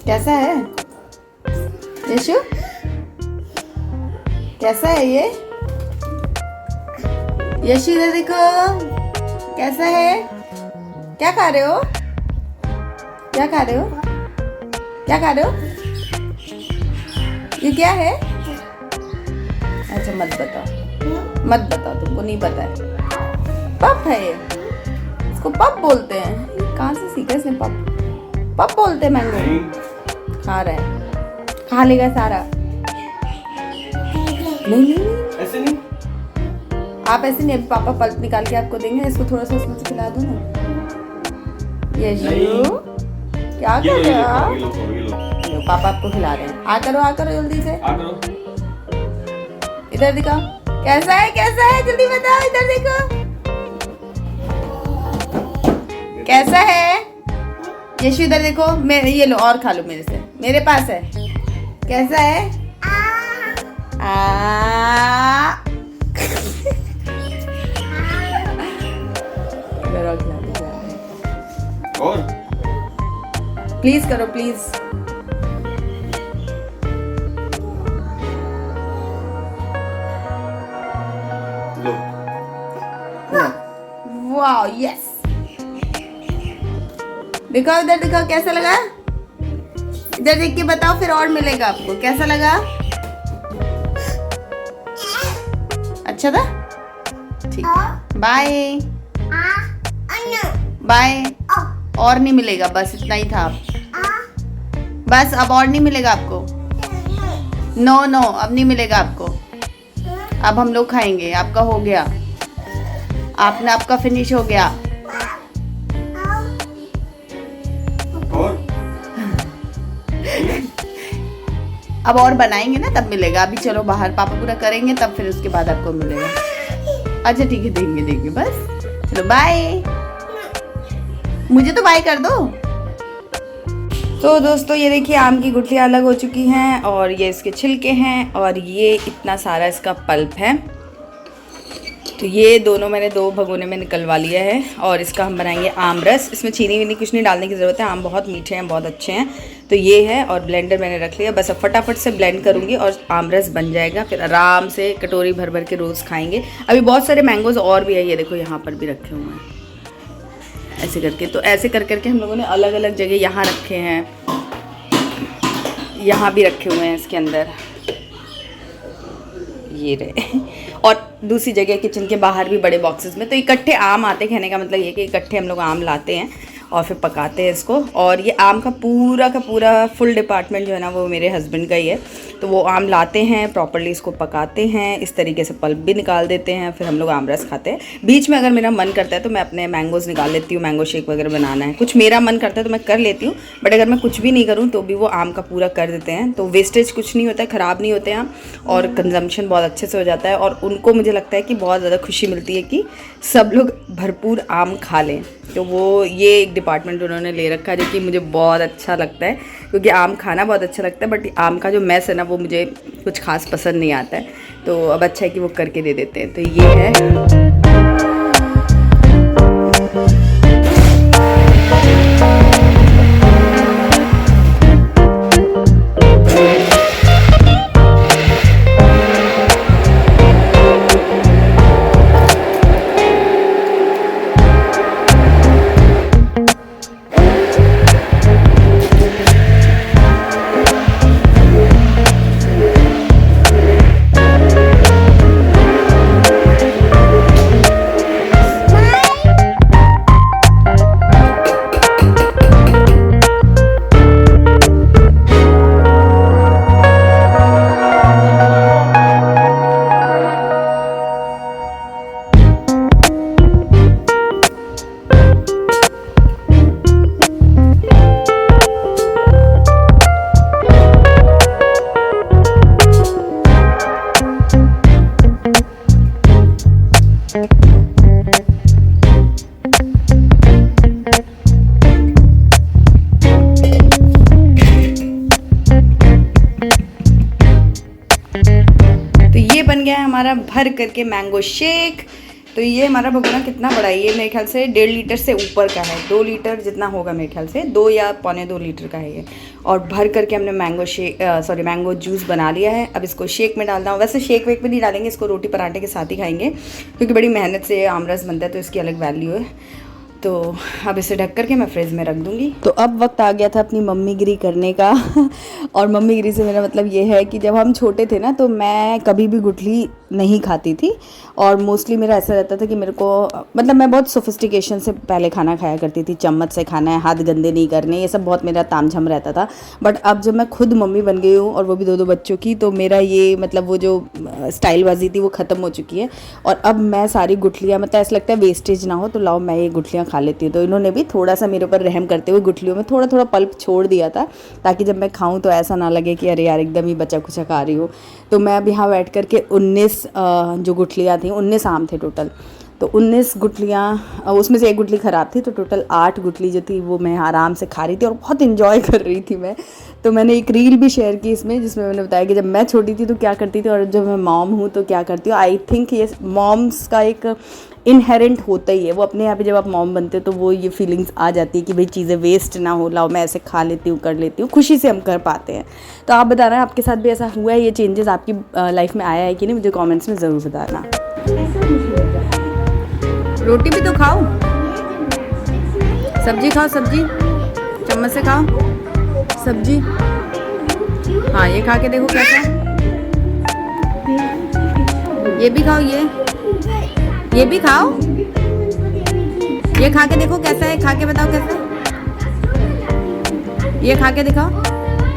कैसा है यशु? कैसा है ये यशु? इधर देखो, कैसा है? क्या खा रहे हो? क्या खा रहे हो? क्या खा रहे हो? ये क्या है? अच्छा मत बताओ, मत बताओ, तुमको नहीं पता है। पप है ये, इसको पप बोलते हैं। कहाँ से सीखा इसने पप? पप बोलते हैं मैंगो। खा रहा है, खा लेगा सारा। नहीं ऐसे नहीं, आप ऐसे नहीं, पापा पल्प निकाल के आपको देंगे। इसको थोड़ा सा उसमें से खिला दो ना। यशु क्या कर रहे हो आप? लो, पापा आपको खिला रहे हैं। आ करो जल्दी से। इधर दिखाओ, कैसा है? कैसा है जल्दी बताओ। इधर देखो, कैसा है यशु? इधर देखो, मेरे ये लो और खा लो मेरे से, मेरे पास है। कैसा है? और प्लीज करो प्लीज। Low, wow yes. दिखाओ इधर, दिखाओ कैसा लगा। इधर देख के बताओ, फिर और मिलेगा आपको। कैसा लगा? अच्छा था? ठीक, बाय बाय। और नहीं मिलेगा, बस इतना ही था। बस अब और नहीं मिलेगा आपको। नो नो, अब नहीं मिलेगा आपको। अब हम लोग खाएंगे, आपका हो गया। आपका फिनिश हो गया। और अब और बनाएंगे ना तब मिलेगा। अभी चलो बाहर, पापा पूरा करेंगे तब फिर उसके बाद आपको मिलेगा। अच्छा ठीक है, देंगे बस। चलो बाय। मुझे तो बाय कर दो। तो दोस्तों ये देखिए, आम की गुठलियाँ अलग हो चुकी हैं और ये इसके छिलके हैं और ये इतना सारा इसका पल्प है। तो ये दोनों मैंने 2 भगोने में निकलवा लिया है और इसका हम बनाएंगे आम रस। इसमें चीनी वीनी कुछ नहीं डालने की ज़रूरत है। आम बहुत मीठे हैं, बहुत अच्छे हैं। तो ये है और ब्लेंडर मैंने रख लिया। बस अब फटाफट से ब्लेंड करूँगी और आम रस बन जाएगा। फिर आराम से कटोरी भर भर के रोज़ खाएंगे। अभी बहुत सारे मैंगोज़ और भी है, ये देखो यहाँ पर भी रखे हुए हैं ऐसे करके। तो ऐसे कर करके हम लोगों ने अलग अलग जगह यहाँ रखे हैं, यहाँ भी रखे हुए हैं इसके अंदर, ये रहे। और दूसरी जगह किचन के बाहर भी बड़े बॉक्सेस में। तो इकट्ठे आम आते, कहने का मतलब ये कि इकट्ठे हम लोग आम लाते हैं और फिर पकाते हैं इसको। और ये आम का पूरा फुल डिपार्टमेंट जो है ना, वो मेरे हस्बैंड का ही है। तो वो आम लाते हैं, प्रॉपर्ली इसको पकाते हैं, इस तरीके से पल्प भी निकाल देते हैं, फिर हम लोग आम रस खाते हैं। बीच में अगर मेरा मन करता है तो मैं अपने मैंगोज़ निकाल लेती हूँ, मैंगो शेक वगैरह बनाना है, कुछ मेरा मन करता है तो मैं कर लेती हूँ। बट अगर मैं कुछ भी नहीं करूँ तो भी वो आम का पूरा कर देते हैं। तो वेस्टेज कुछ नहीं होता है, ख़राब नहीं होते आम, और कंजम्पशन बहुत अच्छे से हो जाता है। और उनको मुझे लगता है कि बहुत ज़्यादा खुशी मिलती है कि सब लोग भरपूर आम खा लें। तो वो ये एक डिपार्टमेंट उन्होंने ले रखा है, जो कि मुझे बहुत अच्छा लगता है, क्योंकि आम खाना बहुत अच्छा लगता है। बट आम का जो मैस है ना, वो मुझे कुछ खास पसंद नहीं आता है। तो अब अच्छा है कि वो करके दे देते हैं। तो ये है। बन गया है हमारा भर करके मैंगो शेक। तो ये हमारा भगोना कितना बड़ा है, ये मेरे ख्याल से 1.5 लीटर से ऊपर का है, 2 लीटर जितना होगा मेरे ख्याल से, 2 या पौने 2 लीटर का है ये। और भर करके हमने मैंगो जूस बना लिया है। अब इसको शेक में डालना हो, वैसे शेक वेक में नहीं डालेंगे, इसको रोटी पराठे के साथ ही खाएंगे क्योंकि बड़ी मेहनत से आमरस बनता है तो इसकी अलग वैल्यू है। तो अब इसे ढक करके मैं फ्रिज में रख दूँगी। तो अब वक्त आ गया था अपनी मम्मीगिरी करने का और मम्मीगिरी से मेरा मतलब ये है कि जब हम छोटे थे ना तो मैं कभी भी गुठली नहीं खाती थी और मोस्टली मेरा ऐसा रहता था कि मेरे को मतलब मैं बहुत सोफिस्टिकेशन से पहले खाना खाया करती थी, चम्मच से खाना है, हाथ गंदे नहीं करने, ये सब बहुत मेरा तामझाम रहता था। बट अब जब मैं खुद मम्मी बन गई हूँ और वो भी 2-2 बच्चों की, तो मेरा ये मतलब वो जो स्टाइलबाजी थी वो ख़त्म हो चुकी है। और अब मैं सारी गुठलियाँ मतलब ऐसा लगता है वेस्टेज ना हो तो लाओ मैं ये गुठलियाँ खा लेती हूँ। तो इन्होंने भी थोड़ा सा मेरे ऊपर रहम करते हुए गुठलियों में थोड़ा थोड़ा पल्प छोड़ दिया था ताकि जब मैं खाऊँ तो ऐसा ना लगे कि अरे यार एकदम ही बचा कुचा खा रही हूँ। तो मैं अब यहाँ बैठ करके 19 जो गुठलियाँ थी, 19 आम थे टोटल, तो 19 गुठलियाँ, उसमें से एक गुठली ख़राब थी तो टोटल 8 गुठली जो थी वो मैं आराम से खा रही थी और बहुत इन्जॉय कर रही थी मैं। तो मैंने एक रील भी शेयर की इसमें जिसमें मैंने बताया कि जब मैं छोटी थी तो क्या करती थी और जब मैं मॉम हूँ तो क्या करती हूँ। आई थिंक ये मॉम्स का एक इनहेरेंट होता ही है, वो अपने यहाँ पे जब आप मॉम बनते हो तो वो ये फीलिंग्स आ जाती है कि भाई चीज़ें वेस्ट ना हो, लाओ मैं ऐसे खा लेती हूँ, कर लेती हूँ, खुशी से हम कर पाते हैं। तो आप बताना आपके साथ भी ऐसा हुआ है, ये चेंजेस आपकी लाइफ में आया है कि नहीं, मुझे कमेंट्स में ज़रूर बताना। रोटी भी तो खाओ, सब्जी खाओ, सब्जी चम्मच से खाओ सब्जी। हाँ ये खा के देखो कैसा, ये भी खाओ, ये भी खाओ, ये खा के देखो कैसा है, खा के बताओ कैसा है, ये खा के दिखाओ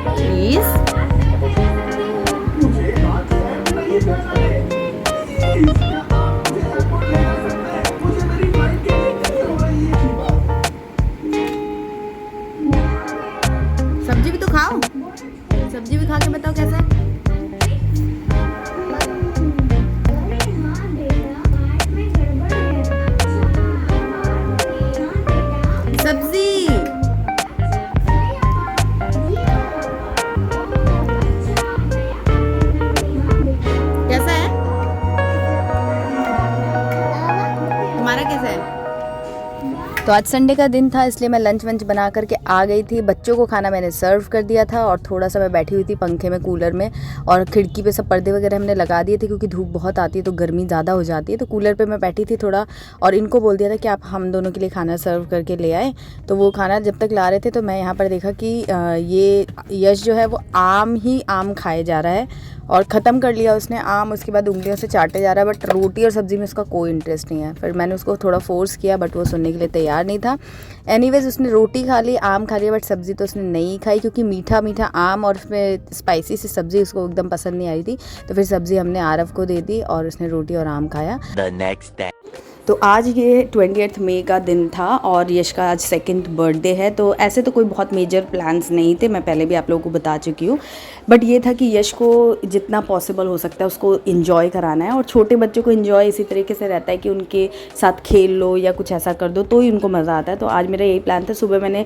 प्लीज। सब्जी भी तो खाओ, सब्जी भी खा के बताओ कैसा है। सब्जी कैसा है, तुम्हारा कैसा है। तो आज संडे का दिन था इसलिए मैं लंच वंच बना करके आ गई थी। बच्चों को खाना मैंने सर्व कर दिया था और थोड़ा सा मैं बैठी हुई थी पंखे में, कूलर में, और खिड़की पे सब पर्दे वगैरह हमने लगा दिए थे क्योंकि धूप बहुत आती है तो गर्मी ज़्यादा हो जाती है। तो कूलर पे मैं बैठी थी थोड़ा और इनको बोल दिया था कि आप हम दोनों के लिए खाना सर्व करके ले आए। तो वो खाना जब तक ला रहे थे तो मैं यहाँ पर देखा कि ये यश जो है वो आम ही आम खाए जा रहा है और ख़त्म कर लिया उसने आम, उसके बाद उंगलियों से चाटे जा रहा है। बट रोटी और सब्ज़ी में उसका कोई इंटरेस्ट नहीं है। फिर मैंने उसको थोड़ा फोर्स किया बट वो सुनने के लिए तैयार नहीं था। एनीवेज उसने रोटी खा ली, आम खा लिया, बट सब्ज़ी तो उसने नहीं खाई क्योंकि मीठा मीठा आम और उसमें स्पाइसी सी सब्ज़ी उसको एकदम पसंद नहीं आ रही थी। तो फिर सब्ज़ी हमने आरव को दे दी और उसने रोटी और आम खाया। तो आज ये 28 मई का दिन था और यश का आज 2nd बर्थडे है। तो ऐसे तो कोई बहुत मेजर प्लान्स नहीं थे, मैं पहले भी आप लोगों को बता चुकी हूँ। बट ये था कि यश को जितना पॉसिबल हो सकता है उसको इन्जॉय कराना है। और छोटे बच्चों को इन्जॉय इसी तरीके से रहता है कि उनके साथ खेल लो या कुछ ऐसा कर दो तो ही उनको मज़ा आता है। तो आज मेरा यही प्लान था। सुबह मैंने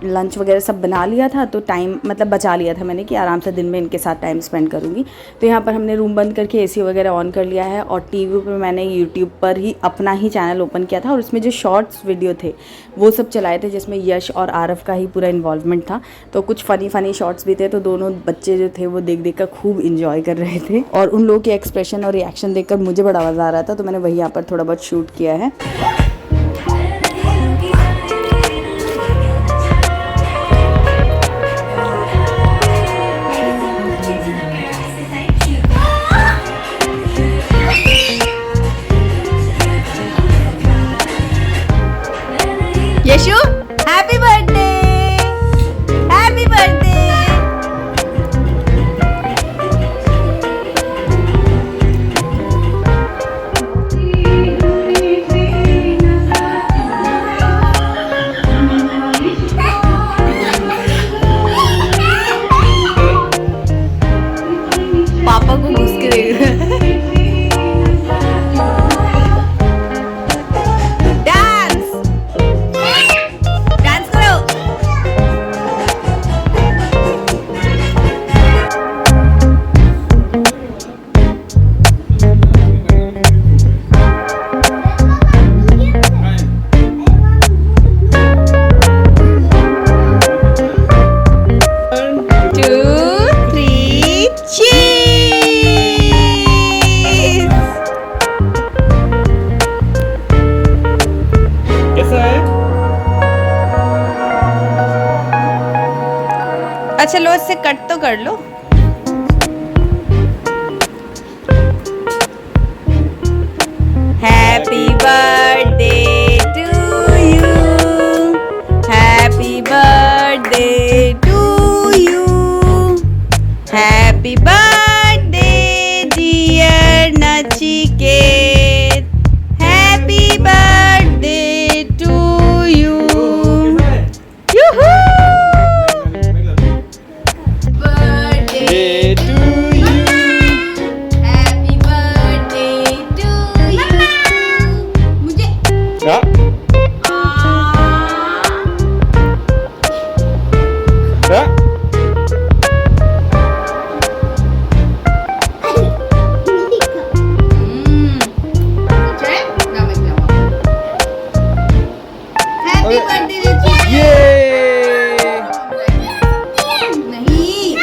लंच वगैरह सब बना लिया था तो टाइम मतलब बचा लिया था मैंने कि आराम से दिन में इनके साथ टाइम स्पेंड करूँगी। तो यहाँ पर हमने रूम बंद करके AC वगैरह ऑन कर लिया है और TV पर मैंने यूट्यूब पर ही अपना ही चैनल ओपन किया था और उसमें जो शॉर्ट्स वीडियो थे वो सब चलाए थे जिसमें यश और आरव का ही पूरा इन्वॉल्वमेंट था। तो कुछ फ़नी शॉर्ट्स भी थे तो दोनों बच्चे जो थे वो देख कर खूब इंजॉय कर रहे थे और उन लोगों के एक्सप्रेशन और रिएक्शन देखकर मुझे बड़ा मज़ा आ रहा था। तो मैंने वही यहाँ पर थोड़ा बहुत शूट किया है। Yashu happy birthday, happy birthday. हाथ से कट तो कर लो। Happy birthday to you, happy birthday to you, happy birthday dear Nachiket, happy birthday to you. यूहू! Birthday to you, happy birthday to you. मुझे क्या? क्या? हैप्पी बर्थडे ये नहीं,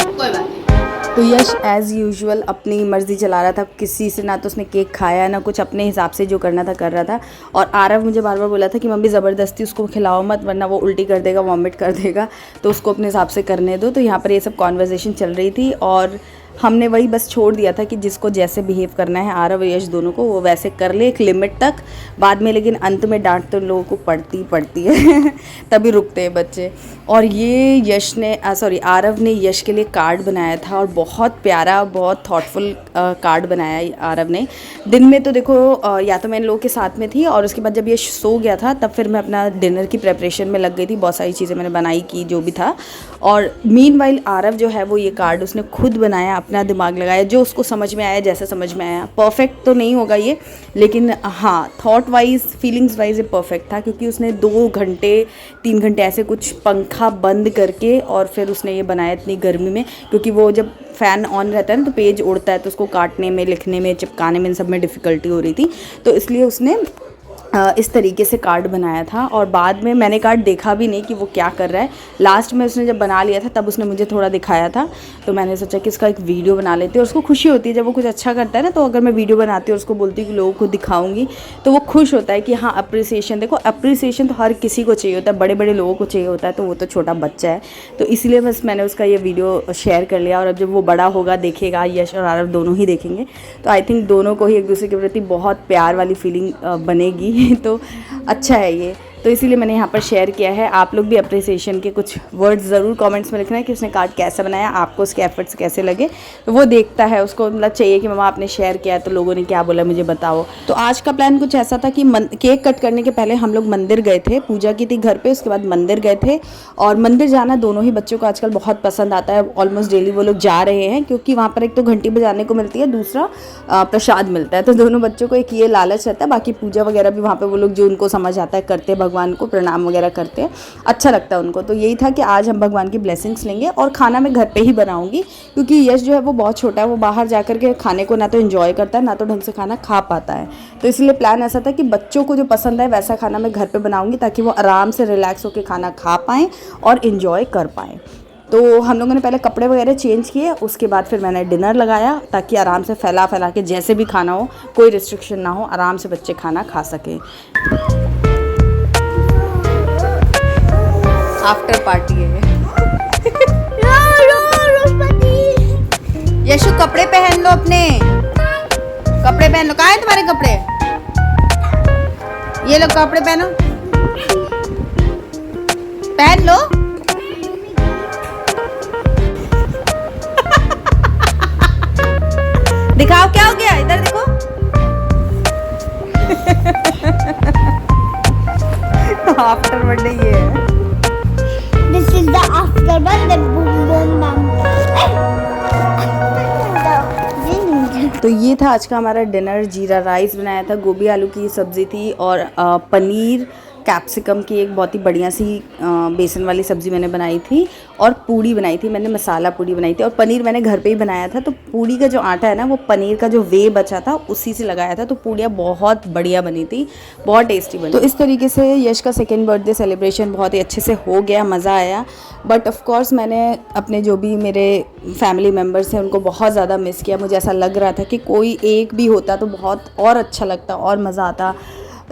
कोई बात नहीं। तो यश एज़ यूजुअल अपनी मर्ज़ी चला रहा था, किसी से ना तो उसने केक खाया ना कुछ, अपने हिसाब से जो करना था कर रहा था। और आरव मुझे बार बार बोला था कि मम्मी ज़बरदस्ती उसको खिलाओ मत वरना वो उल्टी कर देगा, वॉमिट कर देगा, तो उसको अपने हिसाब से करने दो। तो यहाँ पर ये सब कॉन्वर्जेसन चल रही थी और हमने वही बस छोड़ दिया था कि जिसको जैसे बिहेव करना है आरव और यश दोनों को वो वैसे कर ले एक लिमिट तक, बाद में लेकिन अंत में डांट तो लोगों को पड़ती है तभी रुकते हैं बच्चे। और ये यश ने आरव ने यश के लिए कार्ड बनाया था और बहुत प्यारा, बहुत थॉटफुल कार्ड बनाया आरव ने। दिन में तो देखो या तो मैं इन लोगों के साथ में थी और उसके बाद जब यश सो गया था तब फिर मैं अपना डिनर की प्रेपरेशन में लग गई थी, बहुत सारी चीज़ें मैंने बनाई की जो भी था। और मीनवाइल आरव जो है वो ये कार्ड उसने खुद बनाया, अपना दिमाग लगाया, जो उसको समझ में आया, जैसे समझ में आया। परफेक्ट तो नहीं होगा ये, लेकिन हाँ थॉट वाइज फीलिंग्स वाइज ये परफेक्ट था, क्योंकि उसने 2 घंटे 3 घंटे ऐसे कुछ पंखा बंद करके और फिर उसने ये बनाया इतनी गर्मी में, क्योंकि वो जब फ़ैन ऑन रहता है ना तो पेज उड़ता है, तो उसको काटने में, लिखने में, चिपकाने में, इन सब में डिफ़िकल्टी हो रही थी, तो इसलिए उसने इस तरीके से कार्ड बनाया था। और बाद में मैंने कार्ड देखा भी नहीं कि वो क्या कर रहा है। लास्ट में उसने जब बना लिया था तब उसने मुझे थोड़ा दिखाया था, तो मैंने सोचा कि इसका एक वीडियो बना लेते हैं। और उसको खुशी होती है जब वो कुछ अच्छा करता है ना, तो अगर मैं वीडियो बनाती हूँ और उसको बोलती हूँ कि लोगों को दिखाऊंगी, तो वो खुश होता है कि हाँ अप्रिसिएशन। देखो अप्रिसिएशन तो हर किसी को चाहिए होता है, बड़े बड़े लोगों को चाहिए होता है, तो वो तो छोटा बच्चा है, तो इसलिए बस मैंने उसका ये वीडियो शेयर कर लिया। और अब जब वो बड़ा होगा देखेगा, यश और आरव दोनों ही देखेंगे, तो आई थिंक दोनों को ही एक दूसरे के प्रति बहुत प्यार वाली फीलिंग बनेगी तो अच्छा है ये, तो इसीलिए मैंने यहाँ पर शेयर किया है। आप लोग भी अप्रिसिएशन के कुछ वर्ड्स ज़रूर कमेंट्स में लिखना है कि उसने कार्ड कैसा बनाया, आपको उसके एफर्ट्स कैसे लगे। तो वो देखता है, उसको मतलब चाहिए कि मम्मा आपने शेयर किया है तो लोगों ने क्या बोला मुझे बताओ। तो आज का प्लान कुछ ऐसा था कि केक कट करने के पहले हम लोग मंदिर गए थे, पूजा की थी घर पे, उसके बाद मंदिर गए थे। और मंदिर जाना दोनों ही बच्चों को आजकल बहुत पसंद आता है, ऑलमोस्ट डेली वो लोग जा रहे हैं, क्योंकि वहाँ पर एक तो घंटी बजाने को मिलती है, दूसरा प्रसाद मिलता है, तो दोनों बच्चों को एक ये लालच रहता है। बाकी पूजा वगैरह भी वहाँ पर वो लोग जो उनको समझ आता है करते हैं, भगवान को प्रणाम वगैरह करते हैं, अच्छा लगता है उनको। तो यही था कि आज हम भगवान की ब्लेसिंग्स लेंगे और खाना मैं घर पे ही बनाऊंगी, क्योंकि यश जो है वो बहुत छोटा है, वो बाहर जाकर के खाने को ना तो एंजॉय करता है ना तो ढंग से खाना खा पाता है। तो इसलिए प्लान ऐसा था कि बच्चों को जो पसंद है वैसा खाना मैं घर पे बनाऊंगी, ताकि वो आराम से रिलैक्स होकर खाना खा पाएँ और इन्जॉय कर पाएँ। तो हम लोगों ने पहले कपड़े वगैरह चेंज किए, उसके बाद फिर मैंने डिनर लगाया, ताकि आराम से फैला के जैसे भी खाना हो, कोई रिस्ट्रिक्शन ना हो, आराम से बच्चे खाना खा सकें। आफ्टर पार्टी है यशु, कपड़े पहन लो अपने, कपड़े पहन लो। कहाँ है तुम्हारे कपड़े? ये लो कपड़े पहनो, पहन लो। दिखाओ क्या हो गया, इधर देखो आफ्टर बर्थडे ये है। This is the after birthday boom boom bam. तो ये था आज का हमारा डिनर। जीरा राइस बनाया था, गोभी आलू की सब्ज़ी थी और पनीर कैप्सिकम की एक बहुत ही बढ़िया सी बेसन वाली सब्ज़ी मैंने बनाई थी, और पूड़ी बनाई थी मैंने, मसाला पूड़ी बनाई थी। और पनीर मैंने घर पे ही बनाया था, तो पूड़ी का जो आटा है ना वो पनीर का जो वे बचा था उसी से लगाया था, तो पूड़ियाँ बहुत बढ़िया बनी थी, बहुत टेस्टी बनी। तो इस तरीके से यश का 2nd बर्थडे सेलिब्रेशन बहुत ही अच्छे से हो गया, मज़ा आया। बट ऑफ कोर्स मैंने अपने जो भी मेरे फैमिली मेम्बर्स हैं उनको बहुत ज़्यादा मिस किया। मुझे ऐसा लग रहा था कि कोई एक भी होता तो बहुत और अच्छा लगता और मज़ा आता।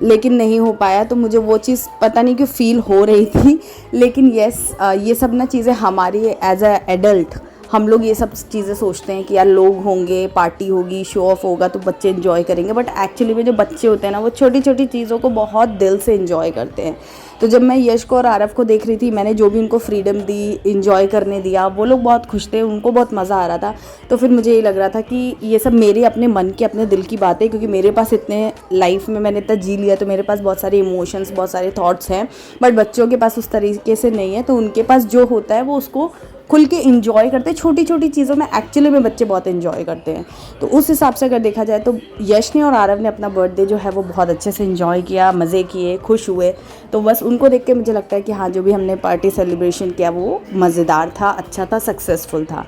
लेकिन नहीं हो पाया। तो मुझे वो चीज़ पता नहीं क्यों फील हो रही थी। लेकिन यस, ये सब ना चीज़ें हमारी एज अ एडल्ट हम लोग ये सब चीज़ें सोचते हैं कि यार लोग होंगे, पार्टी होगी, शो ऑफ होगा तो बच्चे इन्जॉय करेंगे, बट एक्चुअली में जो बच्चे होते हैं ना वो छोटी छोटी चीज़ों को बहुत दिल से इन्जॉय करते हैं। तो जब मैं यश को और आरव को देख रही थी, मैंने जो भी उनको फ्रीडम दी, इन्जॉय करने दिया, वो लोग बहुत खुश थे, उनको बहुत मज़ा आ रहा था। तो फिर मुझे ये लग रहा था कि ये सब मेरे अपने मन की, अपने दिल की बात है, क्योंकि मेरे पास इतने लाइफ में मैंने इतना जी लिया, तो मेरे पास बहुत सारे इमोशंस, बहुत सारे थॉट्स हैं, बट बच्चों के पास उस तरीके से नहीं है। तो उनके पास जो होता है वो उसको खुल के इंजॉय करते हैं। छोटी छोटी चीज़ों में एक्चुअली में बच्चे बहुत इंजॉय करते हैं। तो उस हिसाब से अगर देखा जाए तो यश ने और आरव ने अपना बर्थडे जो है वो बहुत अच्छे से इंजॉय किया, मज़े किए, खुश हुए। तो बस उनको देख के मुझे लगता है कि हाँ, जो भी हमने पार्टी सेलिब्रेशन किया वो मज़ेदार था, अच्छा था, सक्सेसफुल था।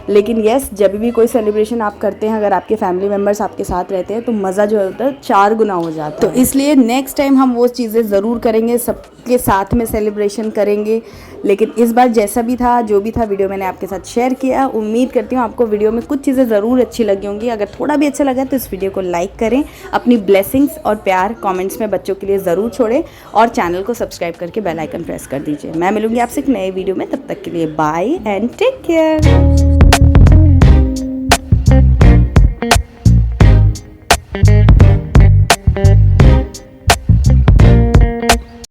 लेकिन यस, जब भी कोई सेलिब्रेशन आप करते हैं, अगर आपके फैमिली मेम्बर्स आपके साथ रहते हैं तो मज़ा जो होता है 4 गुना हो जाता है। तो इसलिए नेक्स्ट टाइम हम वो चीज़ें ज़रूर करेंगे, सबके साथ में सेलिब्रेशन करेंगे। लेकिन इस बार जैसा भी था, जो भी था, वीडियो मैंने आपके साथ शेयर किया। उम्मीद करती हूँ आपको वीडियो में कुछ चीज़ें ज़रूर अच्छी लगी होंगी। अगर थोड़ा भी अच्छा लगा तो इस वीडियो को लाइक करें, अपनी ब्लेसिंग्स और प्यार कमेंट्स में बच्चों के लिए ज़रूर छोड़ें, और चैनल को सब्सक्राइब करके बेल आइकन प्रेस कर दीजिए। मैं मिलूंगी आपसे एक नए वीडियो में, तब तक के लिए बाय एंड टेक केयर।